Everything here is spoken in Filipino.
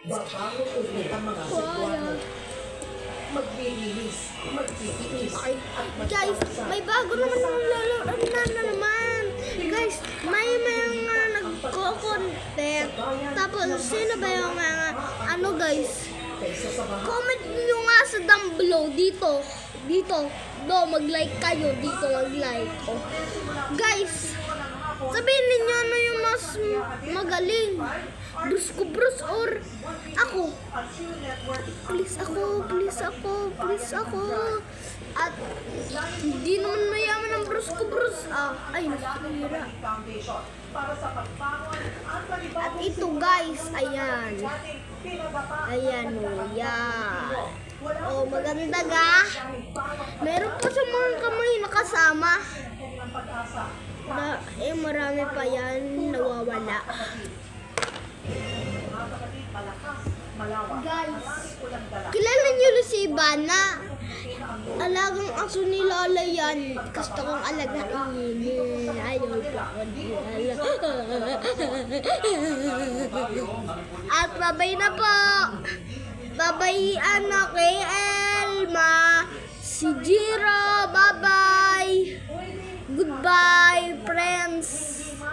Babago ulit ang mga sitwano. Magbibihis, magtitiis, Ay, guys, may bago naman ng lalaroan na naman. Guys, may mga nagko-content. Tapos, sino ba yung mga, guys? kaysa sa baha. Comment nyo nga sa down below, dito. Mag-like kayo, dito mag-like. Oh. Guys, sabihin ninyo ano yung mas magaling. Bruce or ako. Please ako. At hindi naman mayaman ang Bruce. Ay, nasira. At ito guys, ayan. Ayan o, yan. Oh, maganda ga. Meron pa sa mga kamay nakasama. Marami pa yan nawawala. Guys, kilala niyo si Ivana? Alagang aso ni Lola yan. Gusto kong alagain. Ayaw pa ako nila. At babay na po. Babay kay Elma, si Jiro,